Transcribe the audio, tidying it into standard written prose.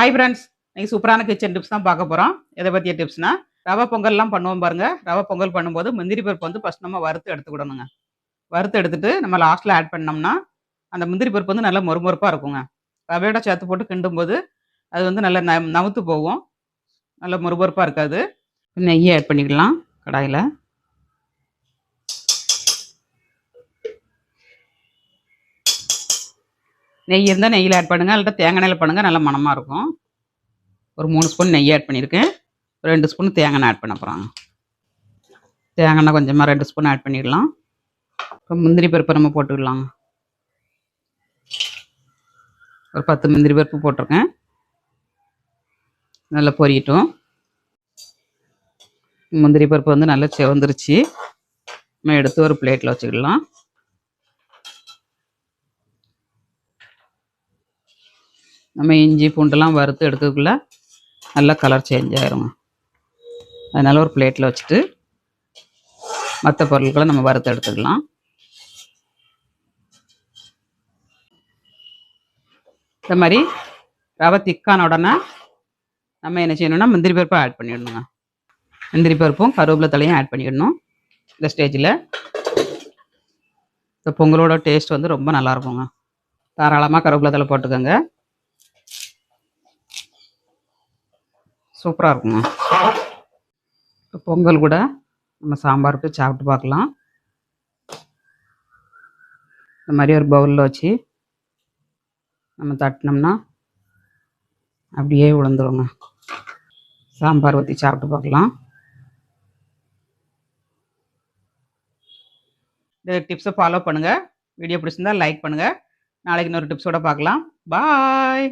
Hi friends, இன்னைக்கு சூப்பரான kitchen tips தான் பார்க்க போகிறோம். எதை பற்றிய டிப்ஸ்னா, ரவை பொங்கல்லாம் பண்ணுவோம் பாருங்க. ரவை பொங்கல் பண்ணும்போது முந்திரி பருப்பு வந்து ஃபர்ஸ்ட் நம்ம வறுத்து எடுத்துக்கிடணுங்க. வறுத்து எடுத்துட்டு நம்ம லாஸ்ட்டில் ஆட் பண்ணோம்னா அந்த முந்திரி பருப்பு வந்து நல்லா மொறுமொறுப்பாக இருக்குங்க. ரவையோட சேர்த்து போட்டு கிண்டும்போது அது வந்து நல்லா நவுத்து போகும். நல்லா மொறுமொறுப்பாக இருக்காது. நெய்யை ஆட் பண்ணிக்கலாம் கடாயில். நெய் இருந்தால் நெய்யில் ஆட் பண்ணுங்கள், இல்லாட்டா தேங்காய் எண்ணெயில் பண்ணுங்கள், நல்லா மணமாக இருக்கும். ஒரு 3 ஸ்பூன் நெய் ஆட் பண்ணியிருக்கேன். 2 ஸ்பூன் தேங்காய் எண்ணெய் ஆட் பண்ண போகிறாங்க. தேங்காய் எண்ணெய் கொஞ்சமாக 2 ஸ்பூன் ஆட் பண்ணிடலாம். இப்போ முந்திரி பருப்பை நம்ம போட்டுக்கலாங்க. ஒரு 10 முந்திரி பருப்பு போட்டிருக்கேன். நல்லா பொரியட்டும். முந்திரி பருப்பு வந்து நல்லா செவந்துருச்சு. நம்ம எடுத்து ஒரு பிளேட்டில் வச்சுக்கலாம். நம்ம இஞ்சி பூண்டெல்லாம் வறுத்து எடுக்கிறதுக்குள்ள நல்லா கலர் சேஞ்ச் ஆயிருங்க. அதனால் ஒரு பிளேட்டில் வச்சுட்டு மற்ற பொருட்களை நம்ம வறுத்து எடுத்துக்கலாம். இந்த மாதிரி ரவை திக்கான உடனே நம்ம என்ன செய்யணும்னா முந்திரி பருப்பை ஆட் பண்ணிடணுங்க. முந்திரி பருப்பும் கருவேப்பிலை தலையும் ஆட் பண்ணிடணும். இந்த ஸ்டேஜில் இந்த பொங்கலோட டேஸ்ட் வந்து ரொம்ப நல்லாயிருக்குங்க. தாராளமாக கருவேப்பிலை தலை போட்டுக்கோங்க, சூப்பராக இருக்குங்க. இப்போ பொங்கல் கூட நம்ம சாம்பாருக்கு சாப்பிட்டு பார்க்கலாம். இந்த மாதிரி ஒரு பவுலில் வச்சு நம்ம தட்டினோம்னா அப்படியே விழுந்துருங்க. சாம்பார் ஊற்றி சாப்பிட்டு பார்க்கலாம். இந்த டிப்ஸை ஃபாலோ பண்ணுங்கள். வீடியோ பிடிச்சிருந்தா லைக் பண்ணுங்கள். நாளைக்கு இன்னொரு டிப்ஸோடு பார்க்கலாம். பாய்.